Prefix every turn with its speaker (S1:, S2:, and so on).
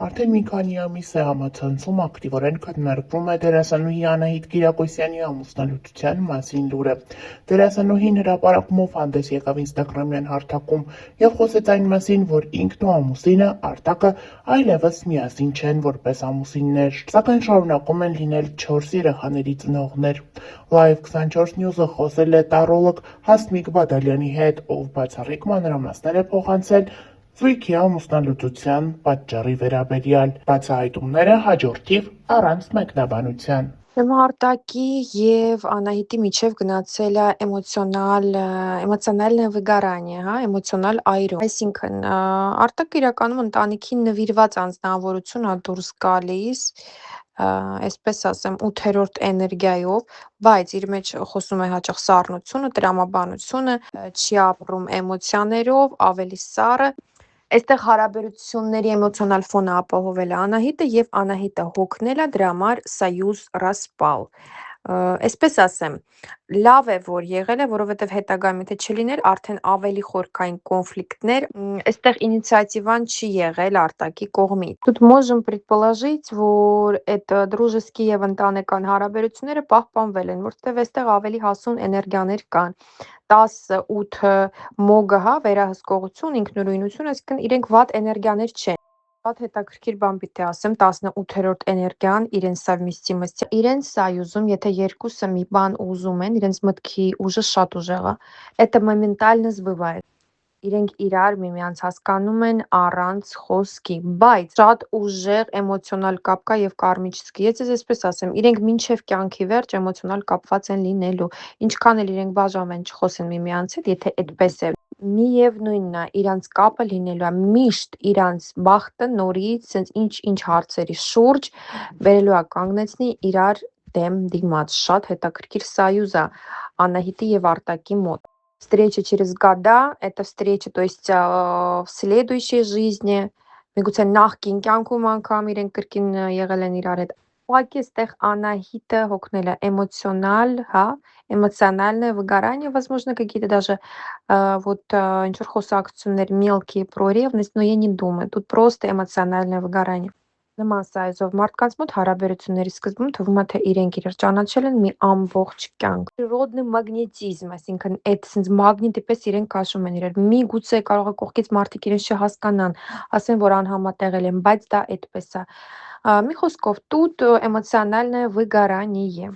S1: Արդեն մի քանի ամիս է համացանցում ակտիվորեն քննարկվում է դերասանուհի Անահիտ Կիրակոսյանի ամուսնալուծության մասին լուրը։ Դերասանուհին հրապարակումով հանդես եկավ ինստագրամյան հարթակում և խոսեց այն մասին, որ ինքն ու ամուսինը Արտակը այլևս միասին չեն որպես ամուսիններ, սակայն շարունակում են լինել 4 երեխաների ծնողներ։ Live 24 News-ը խոսել է տառոլոգ Հասմիկ Բադալյանի հետ, ով բացառիկ մանրամասներ է փոխանցել զույգի ամուսնալուծության պատճառի վերաբերյալ, բացահայտումները հաջորդիվ առանց մեկնաբանության։
S2: Արտակի եւ Անահիտի միջև գնացել է էմոցիոնալ վիգարանի, էմոցիոնալ այրում։ Այսինքն, Արտակը իրականում ընտանիքին նվիրված անձնավորություն է դուրս գալիս, այսպես ասեմ, 8-րդ էներգիայով, բայց իր մեջ խոսում է հաճախ սառնությունը, տրամաբանությունը, չի ապրում էմոցիաներով, ավելի սառը։ Այստեղ հարաբերությունների էմոցիոնալ ֆոնը ապահովել է Անահիտը եւ Անահիտը հոգնել է դրա համար սայուզ ռասպալ։ Այսպես ասեմ, լավ է, որ եղել է, որովհետև հետագայում եթե չլիներ, արդեն ավելի խորքային կոնֆլիկտներ, այստեղ ինիցիատիվան չի եղել Արտակի կողմից։ Тут можем предположить, որ այդ дружеские եւ ընտանեկան հարաբերությունները պահպանվել են, որովհետև այստեղ ավելի հասուն էներգիաներ կան։ 10-8 մոգը, վերահսկողություն, ինքնուրույնություն, այսինքն իրենք վատ էներգիաներ չեն։ Շատ հետաքրքիր բան պիտի ասեմ, 18-րդ էներգիան իրեն совместимость, իրեն սայուզում, եթե երկուսը մի բան ուզում են, իրենց մտքի ուժը շատ ուժեղ է, это моментально сбывает։ Իրենք իրար միմյանց հասկանում են առանց խոսքի, բայց շատ ուժեղ էմոցիոնալ կապ կա եւ կարմիչսկի։ Ես այսպես ասեմ, իրենք մինչեւ կյանքի վերջ էմոցիոնալ կապված են լինելու։ Ինչքան էլ իրենք բաժանվեն, չխոսեն միմյանց հետ, եթե այդպես է, միևնույնն է, իրանց կապը լինելու է միշտ իրանց բախտը նորից, sense ինչ հարցերի շուրջ վերելու է կանգնեցնի իրար դեմ դիմաց։ Շատ հետաքրքիր սայուզ է Անահիտի եւ Արտակի մոտ։ Встреча через года, это встреча, то есть в следующей жизни, միգուցե նախկին կյանքում անգամ իրենք կրկին եղել են իրար հետ։ Ուղղակի այստեղ Անահիտը հոգնել է էմոցիոնալ, эмоциональное выгорание, возможно, какие-то даже вот ինչ-որ խոսակցություններ, мелкие про ревность, но я не думаю, тут просто эмоциональное выгорание։ Նման սայզով մարդկանց մոտ հարաբերությունների սկզբում թվում է, թե իրենք իրար ճանաչել են մի ամբողջ կյանք։ Природный магнетизм, այսինքն այդ sense մագնիտի պես իրենք քաշում են իրար։ Միգուցե կարող է կողքից մարդիկ իրենց չհասկանան, ասեն, որ անհամատեղել են, բայց դա այդպես է։ Մի խոսքով, тут эмоциональное выгорание։